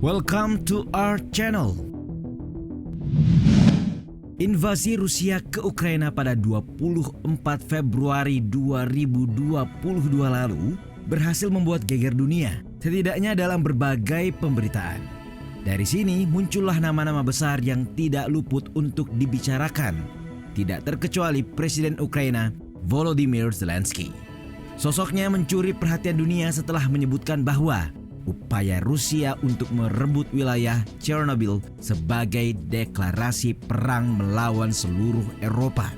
Welcome to our channel. Invasi Rusia ke Ukraina pada 24 Februari 2022 lalu berhasil membuat geger dunia, setidaknya dalam berbagai pemberitaan. Dari sini muncullah nama-nama besar yang tidak luput untuk dibicarakan, tidak terkecuali Presiden Ukraina Volodymyr Zelensky. Sosoknya mencuri perhatian dunia setelah menyebutkan bahwa upaya Rusia untuk merebut wilayah Chernobyl sebagai deklarasi perang melawan seluruh Eropa.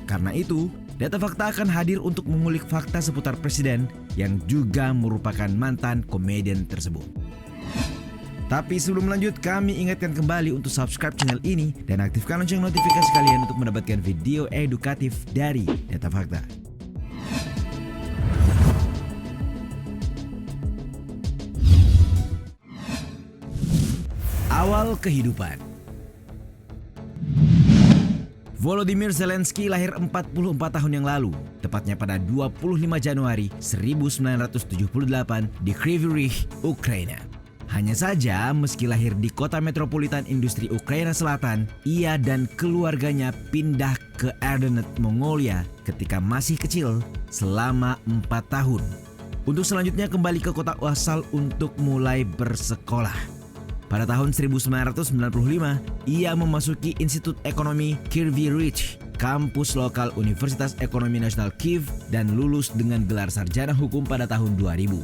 Karena itu, Data Fakta akan hadir untuk mengulik fakta seputar presiden yang juga merupakan mantan komedian tersebut. Tapi sebelum lanjut, kami ingatkan kembali untuk subscribe channel ini dan aktifkan lonceng notifikasi kalian untuk mendapatkan video edukatif dari Data Fakta. Awal kehidupan. Volodymyr Zelensky lahir 44 tahun yang lalu, tepatnya pada 25 Januari 1978 di Kryvyi Rih, Ukraina. Hanya saja, meski lahir di kota metropolitan industri Ukraina Selatan, ia dan keluarganya pindah ke Erdenet, Mongolia ketika masih kecil selama 4 tahun. Untuk selanjutnya kembali ke kota asal untuk mulai bersekolah. Pada tahun 1995, ia memasuki Institut Ekonomi Kryvyi Rih, kampus lokal Universitas Ekonomi Nasional Kiev, dan lulus dengan gelar sarjana hukum pada tahun 2000.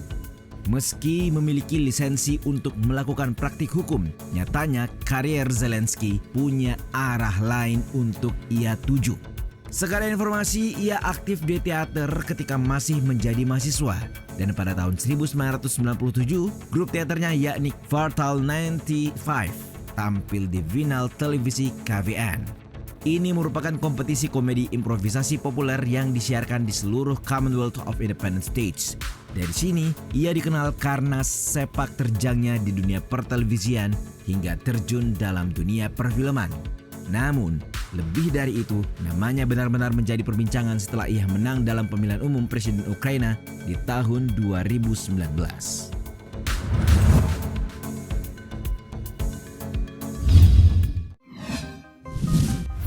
Meski memiliki lisensi untuk melakukan praktik hukum, nyatanya karier Zelensky punya arah lain untuk ia tuju. Sekadar informasi, ia aktif di teater ketika masih menjadi mahasiswa. Dan pada tahun 1997, grup teaternya yakni Kvartal 95 tampil di final televisi KVN. Ini merupakan kompetisi komedi improvisasi populer yang disiarkan di seluruh Commonwealth of Independent States. Dari sini, ia dikenal karena sepak terjangnya di dunia pertelevisian hingga terjun dalam dunia perfilman. Namun, lebih dari itu, namanya benar-benar menjadi perbincangan setelah ia menang dalam pemilihan umum Presiden Ukraina di tahun 2019.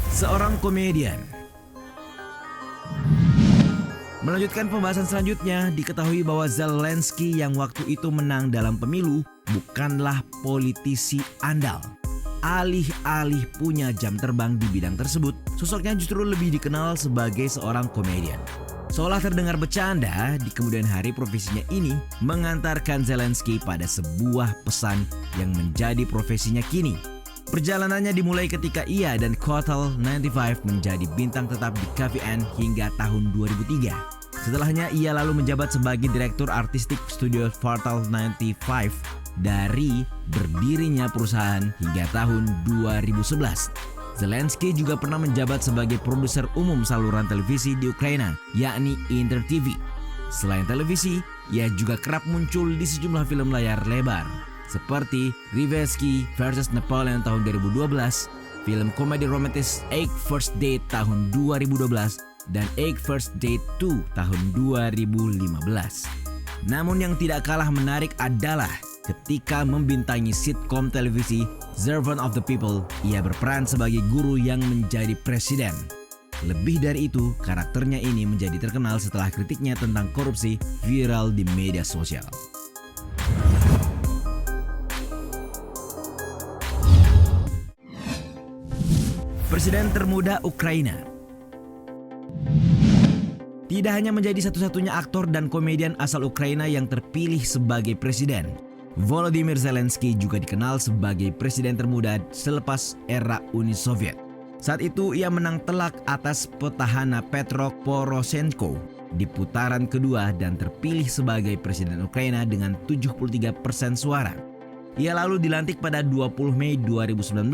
Seorang komedian. Melanjutkan pembahasan selanjutnya, diketahui bahwa Zelensky yang waktu itu menang dalam pemilu bukanlah politisi andal. Alih-alih punya jam terbang di bidang tersebut, sosoknya justru lebih dikenal sebagai seorang komedian. Seolah terdengar bercanda, di kemudian hari profesinya ini mengantarkan Zelensky pada sebuah pesan yang menjadi profesinya kini. Perjalanannya dimulai ketika ia dan Kvartal 95 menjadi bintang tetap di KVN hingga tahun 2003. Setelahnya ia lalu menjabat sebagai direktur artistik studio Kvartal 95 dari berdirinya perusahaan hingga tahun 2011. Zelensky juga pernah menjabat sebagai produser umum saluran televisi di Ukraina, yakni Inter TV. Selain televisi, ia juga kerap muncul di sejumlah film layar lebar, seperti Rivetsky vs Napoleon tahun 2012, film komedi romantis Egg First Date tahun 2012, dan Egg First Date 2 tahun 2015. Namun yang tidak kalah menarik adalah ketika membintangi sitkom televisi Servant of the People, ia berperan sebagai guru yang menjadi presiden. Lebih dari itu, karakternya ini menjadi terkenal setelah kritiknya tentang korupsi viral di media sosial. Presiden termuda Ukraina. Tidak hanya menjadi satu-satunya aktor dan komedian asal Ukraina yang terpilih sebagai presiden, Volodymyr Zelensky juga dikenal sebagai presiden termuda selepas era Uni Soviet. Saat itu ia menang telak atas petahana Petro Poroshenko di putaran kedua dan terpilih sebagai presiden Ukraina dengan 73% suara. Ia lalu dilantik pada 20 Mei 2019,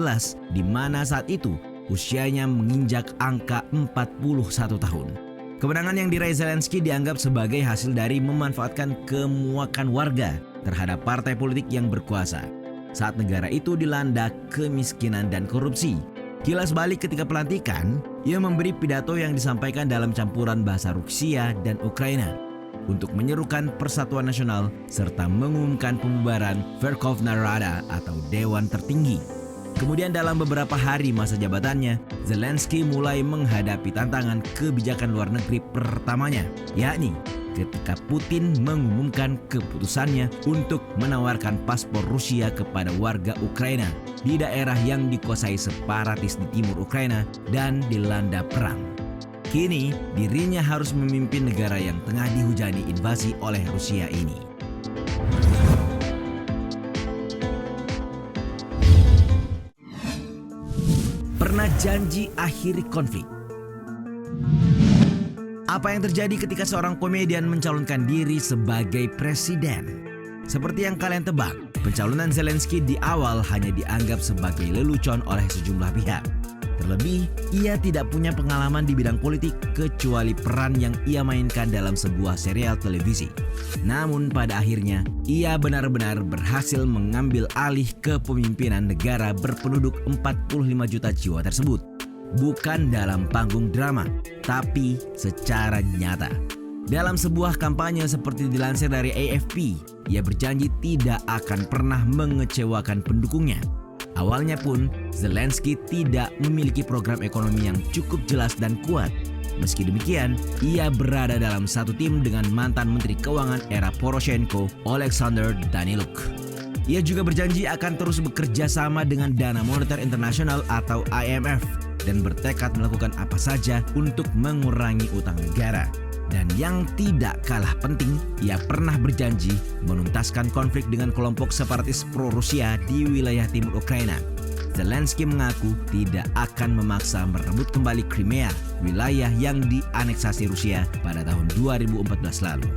di mana saat itu usianya menginjak angka 41 tahun. Kemenangan yang diraih Zelensky dianggap sebagai hasil dari memanfaatkan kemuakan warga terhadap partai politik yang berkuasa saat negara itu dilanda kemiskinan dan korupsi. Kilas balik ketika pelantikan, ia memberi pidato yang disampaikan dalam campuran bahasa Rusia dan Ukraina. untuk menyerukan persatuan nasional serta mengumumkan pembubaran Verkhovna Rada atau Dewan Tertinggi. Kemudian dalam beberapa hari masa jabatannya, Zelensky mulai menghadapi tantangan kebijakan luar negeri pertamanya, yakni ketika Putin mengumumkan keputusannya untuk menawarkan paspor Rusia kepada warga Ukraina di daerah yang dikuasai separatis di timur Ukraina dan dilanda perang. Kini, dirinya harus memimpin negara yang tengah dihujani invasi oleh Rusia ini. Pernah janji akhiri konflik. Apa yang terjadi ketika seorang komedian mencalonkan diri sebagai presiden? Seperti yang kalian tebak, pencalonan Zelensky di awal hanya dianggap sebagai lelucon oleh sejumlah pihak. Terlebih, ia tidak punya pengalaman di bidang politik kecuali peran yang ia mainkan dalam sebuah serial televisi. Namun pada akhirnya, ia benar-benar berhasil mengambil alih kepemimpinan negara berpenduduk 45 juta jiwa tersebut. Bukan dalam panggung drama, tapi secara nyata. Dalam sebuah kampanye seperti dilansir dari AFP, ia berjanji tidak akan pernah mengecewakan pendukungnya. Awalnya pun, Zelensky tidak memiliki program ekonomi yang cukup jelas dan kuat. Meski demikian, ia berada dalam satu tim dengan mantan Menteri Keuangan era Poroshenko, Alexander Daniluk. Ia juga berjanji akan terus bekerja sama dengan Dana Moneter Internasional atau IMF dan bertekad melakukan apa saja untuk mengurangi utang negara. Dan yang tidak kalah penting, ia pernah berjanji menuntaskan konflik dengan kelompok separatis pro-Rusia di wilayah timur Ukraina. Zelensky mengaku tidak akan memaksa merebut kembali Crimea, wilayah yang dianeksasi Rusia pada tahun 2014 lalu.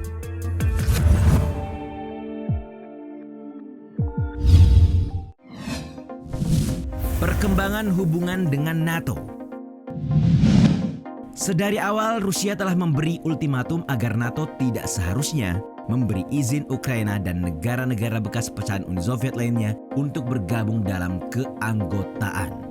Perkembangan hubungan dengan NATO. Sedari awal, Rusia telah memberi ultimatum agar NATO tidak seharusnya memberi izin Ukraina dan negara-negara bekas pecahan Uni Soviet lainnya untuk bergabung dalam keanggotaan.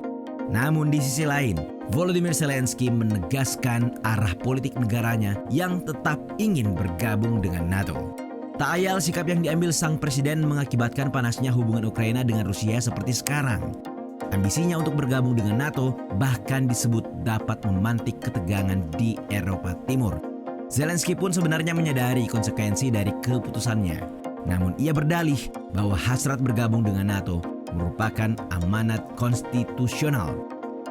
Namun di sisi lain, Volodymyr Zelensky menegaskan arah politik negaranya yang tetap ingin bergabung dengan NATO. Tak ayal sikap yang diambil sang presiden mengakibatkan panasnya hubungan Ukraina dengan Rusia seperti sekarang. Ambisinya untuk bergabung dengan NATO bahkan disebut dapat memantik ketegangan di Eropa Timur. Zelensky pun sebenarnya menyadari konsekuensi dari keputusannya. Namun ia berdalih bahwa hasrat bergabung dengan NATO merupakan amanat konstitusional.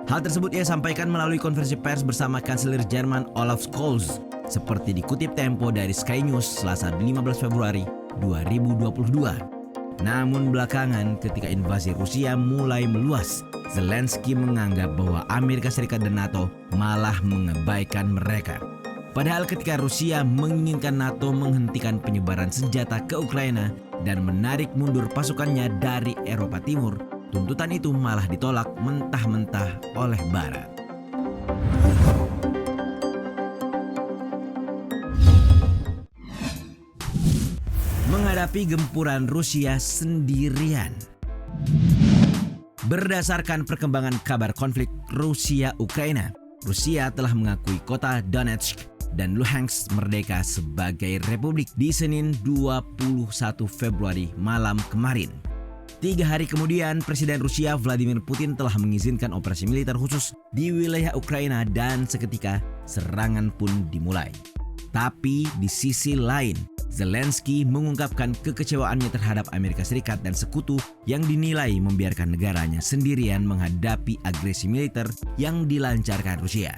Hal tersebut ia sampaikan melalui konferensi pers bersama Kanselir Jerman Olaf Scholz, seperti dikutip Tempo dari Sky News Selasa 15 Februari 2022. Namun belakangan ketika invasi Rusia mulai meluas, Zelensky menganggap bahwa Amerika Serikat dan NATO malah mengabaikan mereka. Padahal ketika Rusia menginginkan NATO menghentikan penyebaran senjata ke Ukraina dan menarik mundur pasukannya dari Eropa Timur, tuntutan itu malah ditolak mentah-mentah oleh Barat. Menghadapi gempuran Rusia sendirian. Berdasarkan perkembangan kabar konflik Rusia-Ukraina, Rusia telah mengakui kota Donetsk dan Luhansk merdeka sebagai republik di Senin 21 Februari malam kemarin. 3 hari kemudian, Presiden Rusia Vladimir Putin telah mengizinkan operasi militer khusus di wilayah Ukraina dan seketika serangan pun dimulai. Tapi di sisi lain, Zelensky mengungkapkan kekecewaannya terhadap Amerika Serikat dan sekutu yang dinilai membiarkan negaranya sendirian menghadapi agresi militer yang dilancarkan Rusia.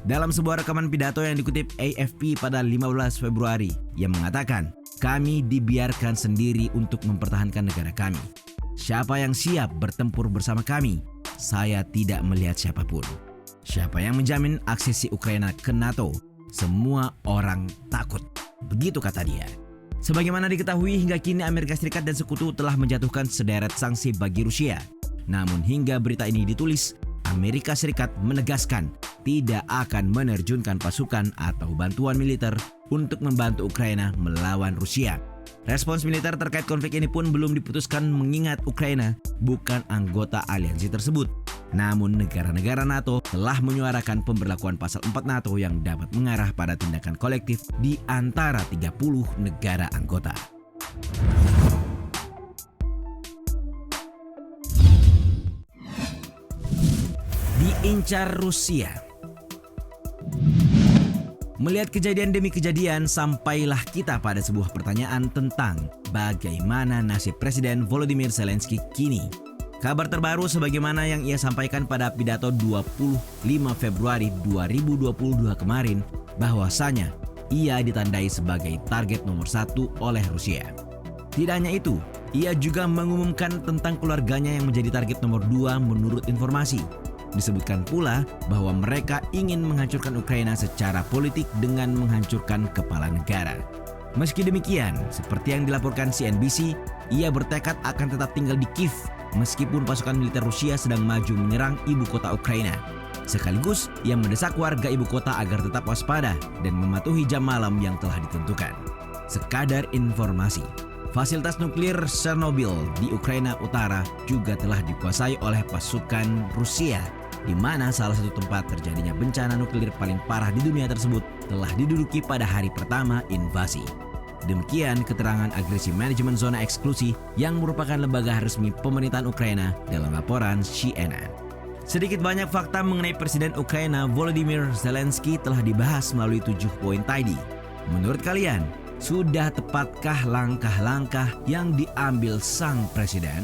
Dalam sebuah rekaman pidato yang dikutip AFP pada 15 Februari, ia mengatakan, "Kami dibiarkan sendiri untuk mempertahankan negara kami. Siapa yang siap bertempur bersama kami? Saya tidak melihat siapapun. Siapa yang menjamin aksesi Ukraina ke NATO? Semua orang takut." Begitu kata dia. Sebagaimana diketahui, hingga kini Amerika Serikat dan sekutu telah menjatuhkan sederet sanksi bagi Rusia. Namun hingga berita ini ditulis, Amerika Serikat menegaskan tidak akan menerjunkan pasukan atau bantuan militer untuk membantu Ukraina melawan Rusia. Respons militer terkait konflik ini pun belum diputuskan mengingat Ukraina bukan anggota aliansi tersebut. Namun negara-negara NATO telah menyuarakan pemberlakuan pasal 4 NATO yang dapat mengarah pada tindakan kolektif di antara 30 negara anggota. Diincar Rusia. Melihat kejadian demi kejadian, sampailah kita pada sebuah pertanyaan tentang bagaimana nasib Presiden Volodymyr Zelensky kini. Kabar terbaru sebagaimana yang ia sampaikan pada pidato 25 Februari 2022 kemarin, bahwasanya ia ditandai sebagai target nomor 1 oleh Rusia. Tidak hanya itu, ia juga mengumumkan tentang keluarganya yang menjadi target nomor 2 menurut informasi. Disebutkan pula bahwa mereka ingin menghancurkan Ukraina secara politik dengan menghancurkan kepala negara. Meski demikian, seperti yang dilaporkan CNBC, ia bertekad akan tetap tinggal di Kiev meskipun pasukan militer Rusia sedang maju menyerang ibu kota Ukraina. Sekaligus, ia mendesak warga ibu kota agar tetap waspada dan mematuhi jam malam yang telah ditentukan. Sekadar informasi, fasilitas nuklir Chernobyl di Ukraina Utara juga telah dikuasai oleh pasukan Rusia, di mana salah satu tempat terjadinya bencana nuklir paling parah di dunia tersebut telah diduduki pada hari pertama invasi. Demikian keterangan Agresi Manajemen Zona Eksklusi yang merupakan lembaga resmi pemerintahan Ukraina dalam laporan CNN. Sedikit banyak fakta mengenai Presiden Ukraina Volodymyr Zelensky telah dibahas melalui 7 poin tadi. Menurut kalian, sudah tepatkah langkah-langkah yang diambil sang presiden?